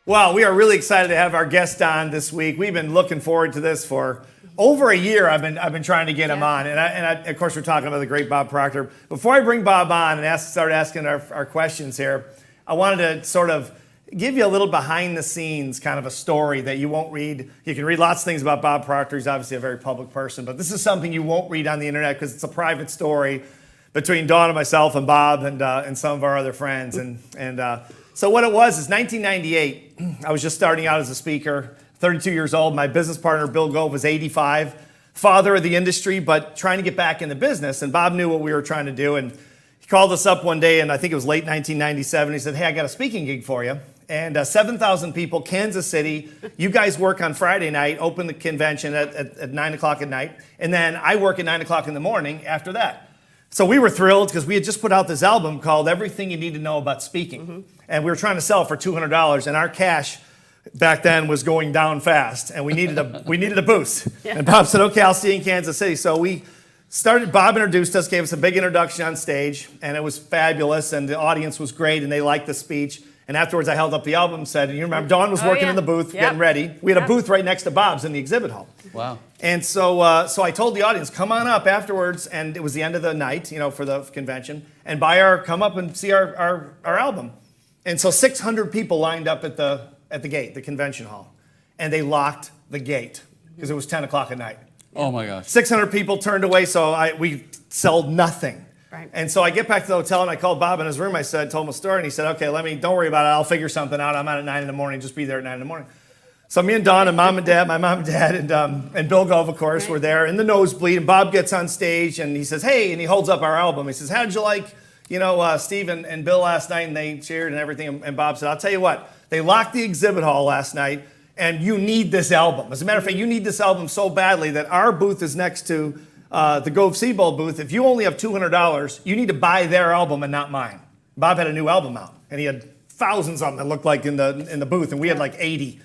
Well, we are really excited to have our guest on this week. We've been looking forward to this for over a year. I've been trying to get him on, and of course we're talking about the great Bob Proctor. Before I bring Bob on and start asking our questions here, I wanted to sort of give you a little behind the scenes kind of a story that you won't read. You can read lots of things about Bob Proctor. He's obviously a very public person, but this is something you won't read on the internet because it's a private story between Dawn and myself and Bob and some of our other friends. So what it was is 1998. I was just starting out as a speaker, 32 years old. My business partner, Bill Gove, was 85, father of the industry, but trying to get back in the business. And Bob knew what we were trying to do. And he called us up one day, and I think it was late 1997. He said, hey, I got a speaking gig for you. And 7,000 people, Kansas City. You guys work on Friday night, open the convention at 9 o'clock at night. And then I work at 9 o'clock in the morning after that. So we were thrilled because we had just put out this album called Everything You Need to Know About Speaking. Mm-hmm. And we were trying to sell it for $200, and our cash back then was going down fast, and we needed a boost. Yeah. And Bob said, okay, I'll see you in Kansas City. So we started, Bob introduced us, gave us a big introduction on stage, and it was fabulous, and the audience was great, and they liked the speech. And afterwards, I held up the album and said, and you remember, Dawn was working in the booth, getting ready. We had a booth right next to Bob's in the exhibit hall. Wow. And so I told the audience, come on up afterwards, and it was the end of the night, for the convention, and come up and see our album. And so 600 people lined up at the gate, the convention hall, and they locked the gate because it was 10 o'clock at night. Oh my gosh. 600 people turned away, so we sold nothing. Right. And so I get back to the hotel, and I called Bob in his room. Told him a story, and he said, okay, don't worry about it. I'll figure something out. I'm out at 9 in the morning. Just be there at 9 in the morning. So me and Dawn and my mom and dad, and Bill Gove, of course, were there in the nosebleed. And Bob gets on stage, and he says, hey, and he holds up our album. He says, how'd you like, Steve and Bill last night? And they cheered and everything. And Bob said, I'll tell you what, they locked the exhibit hall last night, and you need this album. As a matter of fact, you need this album so badly that our booth is next to the Gove Seabold booth. If you only have $200, you need to buy their album and not mine. Bob had a new album out, and he had thousands of them that looked like in the booth, and we had like 80.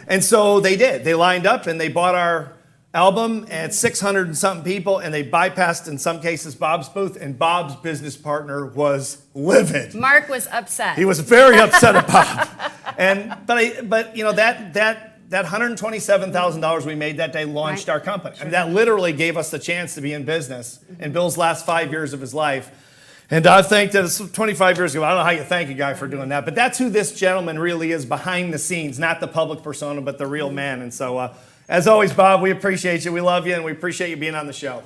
And so they did. They lined up, and they bought our album at 600 and something people, and they bypassed, in some cases, Bob's booth, and Bob's business partner was livid. Mark was upset. He was very upset at Bob. But that $127,000 we made that day launched our company. Sure. I mean, that literally gave us the chance to be in business in Bill's last 5 years of his life. And I think that it's 25 years ago. I don't know how you thank a guy for doing that, but that's who this gentleman really is behind the scenes, not the public persona, but the real man. And so, as always, Bob, we appreciate you. We love you, and we appreciate you being on the show.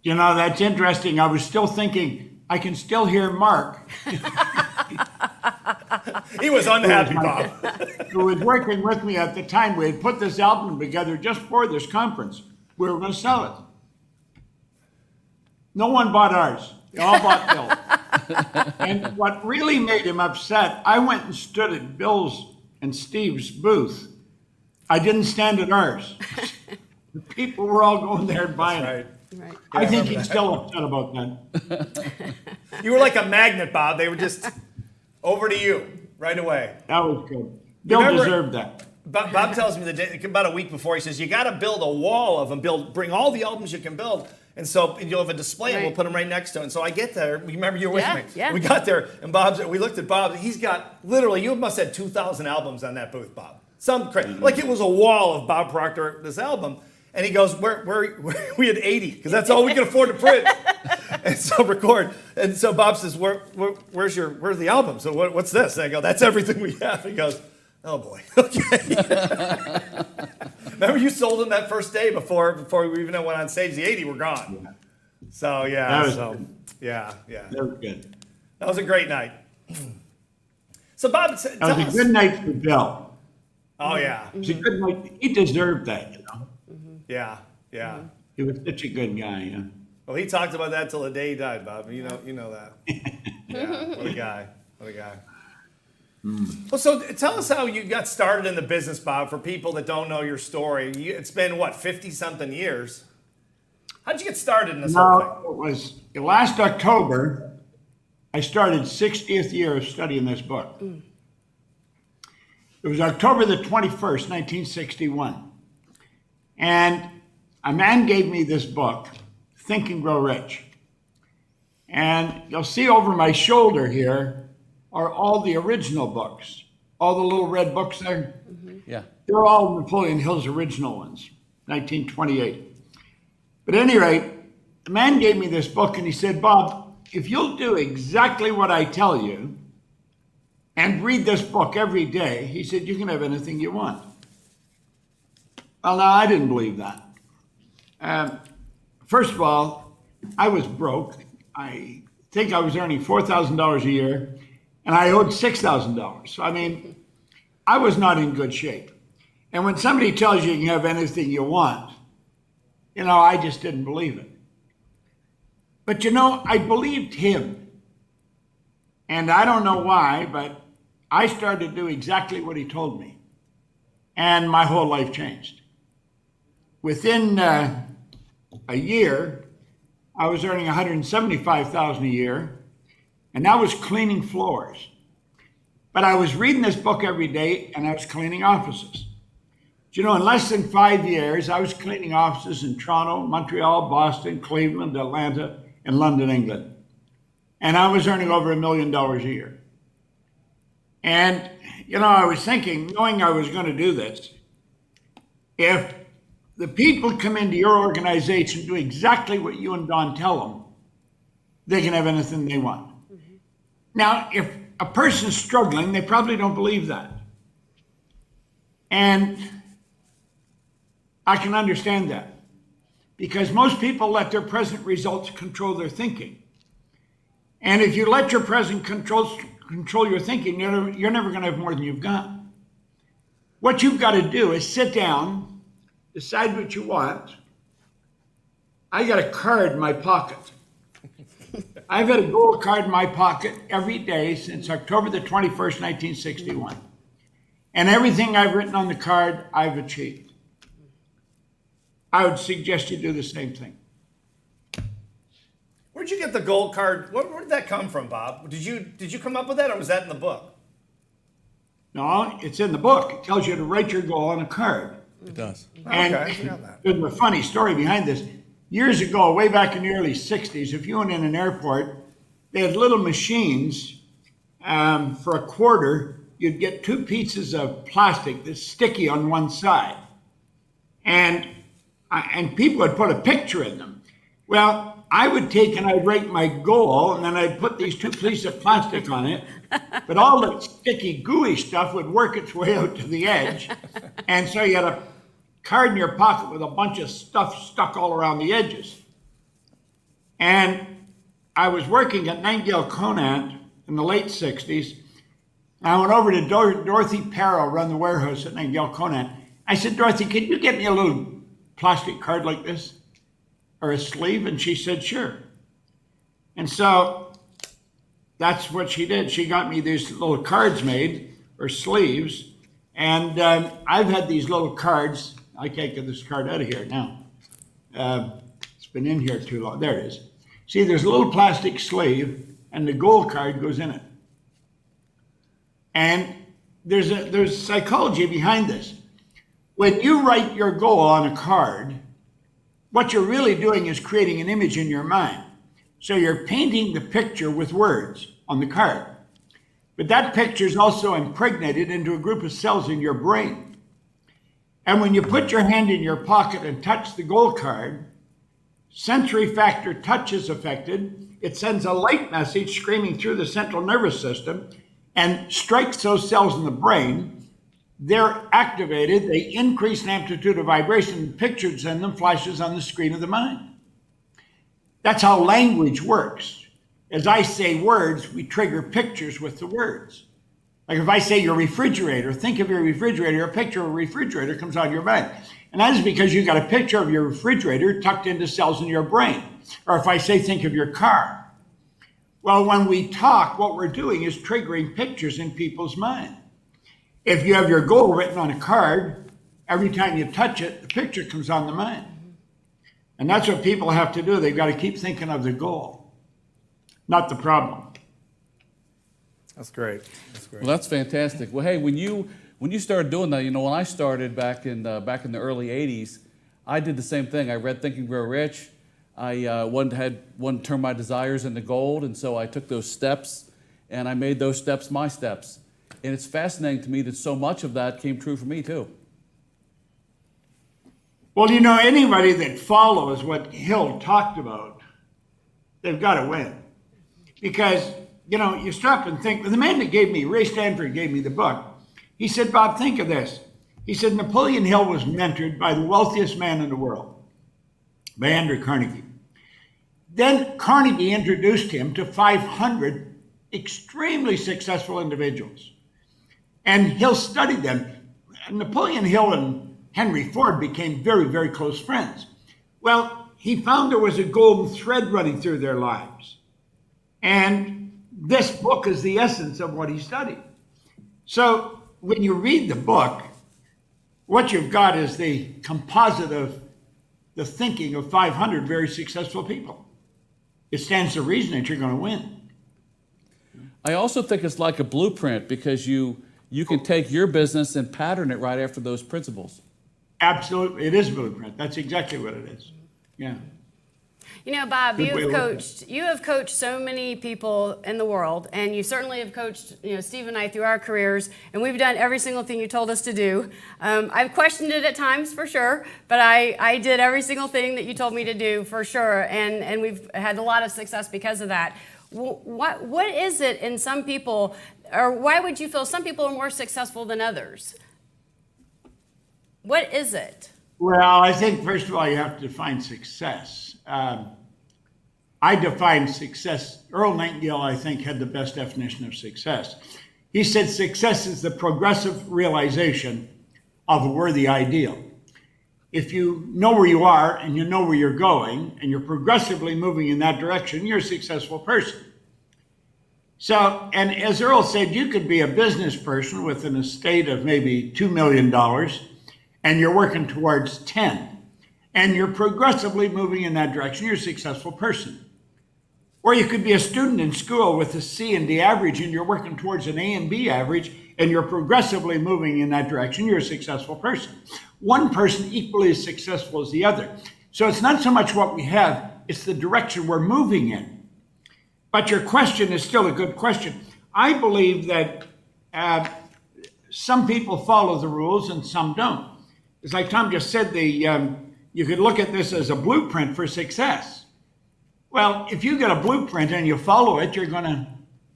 That's interesting. I was still thinking, I can still hear Mark. He was unhappy, Bob. Who was working with me at the time. We had put this album together just for this conference. We were going to sell it. No one bought ours. They all bought Bill's. And what really made him upset, I went and stood at Bill's and Steve's booth. I didn't stand at ours. The people were all going there and buying it. Right. I think he's still upset about that. You were like a magnet, Bob. They were just over to you right away. That was good. Bill deserved that. Bob tells me about a week before, he says, you got to build a wall of them. Bring all the albums you can build. And so you'll have a display, and we'll put them right next to it. And so I get there. Remember, you were with me. Yeah. We got there, and we looked at Bob. He's got, literally, you must have had 2,000 albums on that booth, Bob. Some crazy. Like it was a wall of Bob Proctor, this album. And he goes, we had 80, because that's all we could afford to print. And so record. And so Bob says, where's the album? So what's this? And I go, that's everything we have. He goes, oh boy, okay. Remember you sold them that first day before we even went on stage. The 80 were gone. Yeah. So yeah, That was so good. yeah. That was good. That was a great night. So Bob, tell That was us. a good night for Bill. Oh yeah, It was a good night. He deserved that, you know. yeah. He was such a good guy, yeah. Well, he talked about that till the day he died, Bob. You know that. Yeah, what a guy. Well, so tell us how you got started in the business, Bob, for people that don't know your story. It's been, what, 50-something years? How'd you get started in this whole thing? No, it was last October, I started 60th year of studying this book. It was October the 21st, 1961. And a man gave me this book, Think and Grow Rich. And you'll see over my shoulder here are all the original books, all the little red books there. Yeah. They're all Napoleon Hill's original ones, 1928. But at any rate, the man gave me this book and he said, Bob, if you'll do exactly what I tell you and read this book every day, he said, you can have anything you want. Well, now, I didn't believe that. First of all, I was broke. I think I was earning $4,000 a year, and I owed $6,000. So, I mean, I was not in good shape. And when somebody tells you you can have anything you want, you know, I just didn't believe it. But, you know, I believed him. And I don't know why, but I started to do exactly what he told me. And my whole life changed. Within a year, I was earning $175,000 a year, and I was cleaning floors. But I was reading this book every day, and I was cleaning offices. Do you know, in less than 5 years, I was cleaning offices in Toronto, Montreal, Boston, Cleveland, Atlanta, and London, England. And I was earning over $1 million a year. And, you know, I was thinking, knowing I was going to do this, if the people come into your organization, do exactly what you and Don tell them, they can have anything they want. Mm-hmm. Now, if a person's struggling, they probably don't believe that. And I can understand that because most people let their present results control their thinking. And if you let your present control your thinking, you're never going to have more than you've got. What you've got to do is sit down, decide what you want. I got a card in my pocket. I've had a gold card in my pocket every day since October the 21st, 1961. And everything I've written on the card, I've achieved. I would suggest you do the same thing. Where'd you get the gold card? Where did that come from, Bob? Did you come up with that, or was that in the book? No, it's in the book. It tells you to write your goal on a card. It does. And Okay, I forgot that. there's a funny story behind this. Years ago, way back in the early 60s, if you went in an airport, they had little machines. For a quarter, you'd get 2 pieces of plastic that's sticky on one side. And people would put a picture in them. Well, I would take and I'd write my goal, and then I'd put these 2 pieces of plastic on it. But all the sticky, gooey stuff would work its way out to the edge. And so you had a card in your pocket with a bunch of stuff stuck all around the edges. And I was working at Nightingale Conant in the late 60s. I went over to Dorothy Parrow, run the warehouse at Nightingale Conant. I said, Dorothy, can you get me a little plastic card like this? Or a sleeve? And she said, sure. And so that's what she did. She got me these little cards made, or sleeves. And I've had these little cards. I can't get this card out of here now. It's been in here too long. There it is. See, there's a little plastic sleeve, and the gold card goes in it. And there's psychology behind this. When you write your goal on a card, what you're really doing is creating an image in your mind. So you're painting the picture with words on the card. But that picture is also impregnated into a group of cells in your brain. And when you put your hand in your pocket and touch the goal card, sensory factor touch is affected. It sends a light message screaming through the central nervous system and strikes those cells in the brain. they're activated, they increase in amplitude of vibration, the pictures in them flashes on the screen of the mind. That's how language works. As I say words, we trigger pictures with the words. Like if I say your refrigerator, think of your refrigerator, a picture of a refrigerator comes out of your mind. And that is because you got a picture of your refrigerator tucked into cells in your brain. Or if I say, think of your car. Well, when we talk, what we're doing is triggering pictures in people's mind. If you have your goal written on a card, every time you touch it, the picture comes on the mind. And that's what people have to do. They've got to keep thinking of the goal, not the problem. That's great. That's great. Well, that's fantastic. Well, hey, when you started doing that, when I started back in the early '80s, I did the same thing. I read Think and Grow Rich. I wanted to turn my desires into gold, and so I took those steps, and I made those steps my steps. And it's fascinating to me that so much of that came true for me too. Well, anybody that follows what Hill talked about, they've got to win. Because, you stop and think, the man that Ray Stanford gave me the book, he said, Bob, think of this. He said, Napoleon Hill was mentored by the wealthiest man in the world, by Andrew Carnegie. Then Carnegie introduced him to 500 extremely successful individuals. And Hill studied them. Napoleon Hill and Henry Ford became very, very close friends. Well, he found there was a golden thread running through their lives. And this book is the essence of what he studied. So when you read the book, what you've got is the composite of the thinking of 500 very successful people. It stands to reason that you're going to win. I also think it's like a blueprint because you can take your business and pattern it right after those principles. Absolutely. It is a blueprint. That's exactly what it is. Yeah. Bob, Good way of you have coached so many people in the world, and you certainly have coached, Steve and I through our careers, and we've done every single thing you told us to do. I've questioned it at times for sure, but I did every single thing that you told me to do for sure, and we've had a lot of success because of that. What is it in some people, or why would you feel some people are more successful than others? What is it? Well, I think, first of all, you have to define success. I define success. Earl Nightingale, I think, had the best definition of success. He said success is the progressive realization of a worthy ideal. If you know where you are and you know where you're going and you're progressively moving in that direction, you're a successful person. So, and as Earl said, you could be a business person with an estate of maybe $2 million and you're working towards 10, and you're progressively moving in that direction, you're a successful person. Or you could be a student in school with a C and D average and you're working towards an A and B average and you're progressively moving in that direction, you're a successful person. One person equally as successful as the other. So it's not so much what we have, it's the direction we're moving in. But your question is still a good question. I believe that some people follow the rules and some don't. It's like Tom just said, you could look at this as a blueprint for success. Well, if you get a blueprint and you follow it, you're going to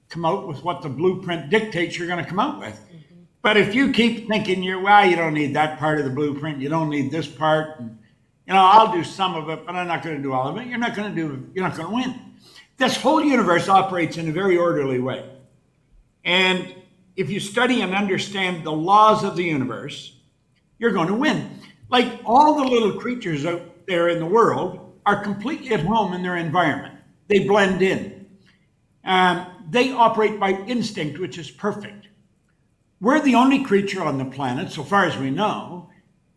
come out with what the blueprint dictates you're going to come out with. Mm-hmm. But if you keep thinking you don't need that part of the blueprint, you don't need this part, and, I'll do some of it, but I'm not going to do all of it, you're not going to win. This whole universe operates in a very orderly way. And if you study and understand the laws of the universe, you're going to win. Like all the little creatures out there in the world are completely at home in their environment. They blend in. They operate by instinct, which is perfect. We're the only creature on the planet, so far as we know,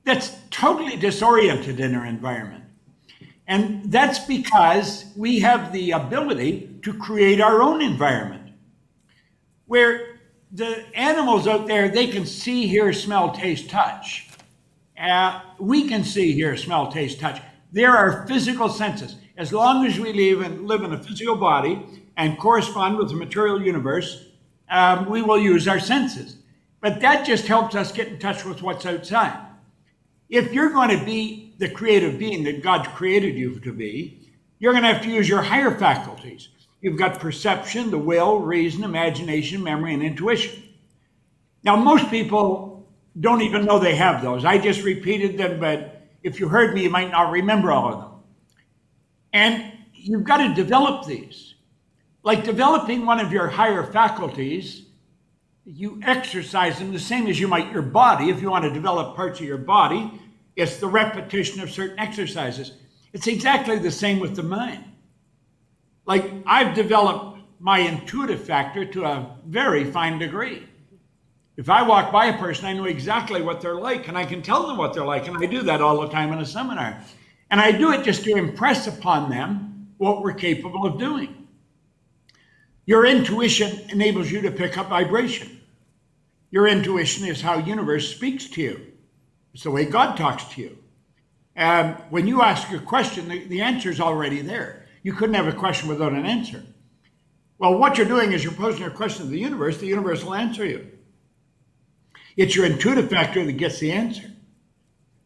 that's totally disoriented in our environment. And that's because we have the ability to create our own environment. Where the animals out there, they can see, hear, smell, taste, touch. We can see, hear, smell, taste, touch. There are physical senses. As long as we live in a physical body and correspond with the material universe, we will use our senses. But that just helps us get in touch with what's outside. If you're going to be the creative being that God created you to be, you're going to have to use your higher faculties. You've got perception, the will, reason, imagination, memory, and intuition. Now, most people don't even know they have those. I just repeated them, but if you heard me, you might not remember all of them. And you've got to develop these. Like developing one of your higher faculties, you exercise them the same as you might your body. If you want to develop parts of your body, it's the repetition of certain exercises. It's exactly the same with the mind. Like I've developed my intuitive factor to a very fine degree. If I walk by a person, I know exactly what they're like, and I can tell them what they're like, and I do that all the time in a seminar. And I do it just to impress upon them what we're capable of doing. Your intuition enables you to pick up vibration. Your intuition is how the universe speaks to you. It's the way God talks to you. When you ask your question, the answer is already there. You couldn't have a question without an answer. Well, what you're doing is you're posing a question to the universe will answer you. It's your intuitive factor that gets the answer.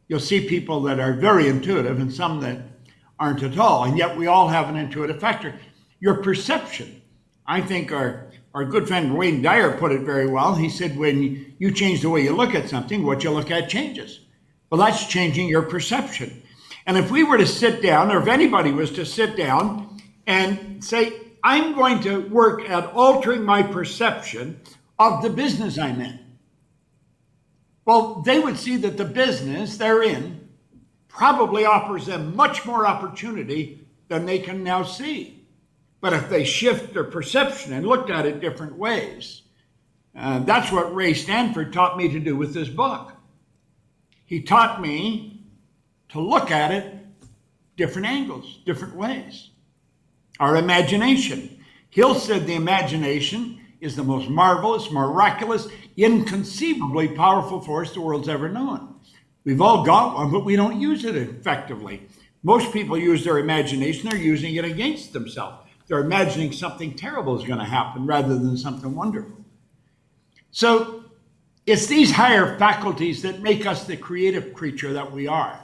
You'll see people that are very intuitive and some that aren't at all, and yet we all have an intuitive factor. Your perception, I think our good friend Wayne Dyer put it very well. He said, when you change the way you look at something, what you look at changes. Well, that's changing your perception. And if we were to sit down, or if anybody was to sit down and say, I'm going to work at altering my perception of the business I'm in. Well, they would see that the business they're in probably offers them much more opportunity than they can now see. But if they shift their perception and looked at it different ways, that's what Ray Stanford taught me to do with this book. He taught me to look at it different angles, different ways. Our imagination. Hill said the imagination is the most marvelous, miraculous, inconceivably powerful force the world's ever known. We've all got one, but we don't use it effectively. Most people use their imagination, they're using it against themselves. They're imagining something terrible is going to happen rather than something wonderful. So it's these higher faculties that make us the creative creature that we are.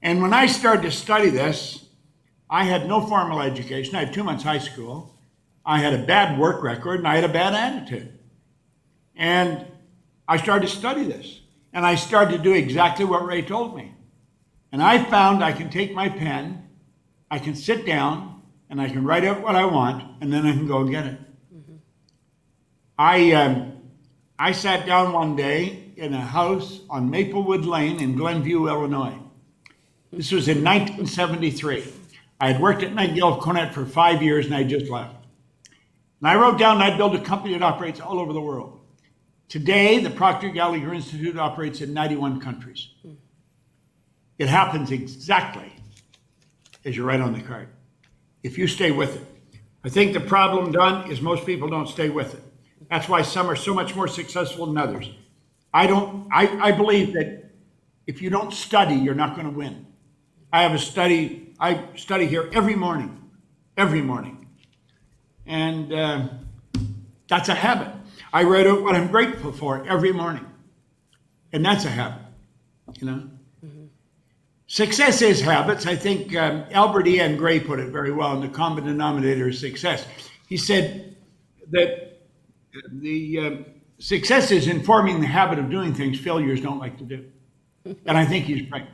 And when I started to study this, I had no formal education. I had 2 months high school. I had a bad work record and I had a bad attitude. And I started to study this. And I started to do exactly what Ray told me. And I found I can take my pen, I can sit down, and I can write out what I want, and then I can go and get it. Mm-hmm. I sat down one day in a house on Maplewood Lane in Glenview, Illinois. This was in 1973. I had worked at Nightingale Conant for 5 years and I just left. And I wrote down I'd build a company that operates all over the world. Today, the Proctor Gallagher Institute operates in 91 countries. It happens exactly as you write on the card, if you stay with it. I think the problem, Don, is most people don't stay with it. That's why some are so much more successful than others. I believe that if you don't study, you're not going to win. I study here every morning. And that's a habit. I write out what I'm grateful for every morning. And that's a habit, you know. Mm-hmm. Success is habits. I think Albert E. Gray put it very well in The Common Denominator of Success. He said that the success is in forming the habit of doing things failures don't like to do. And I think he's right.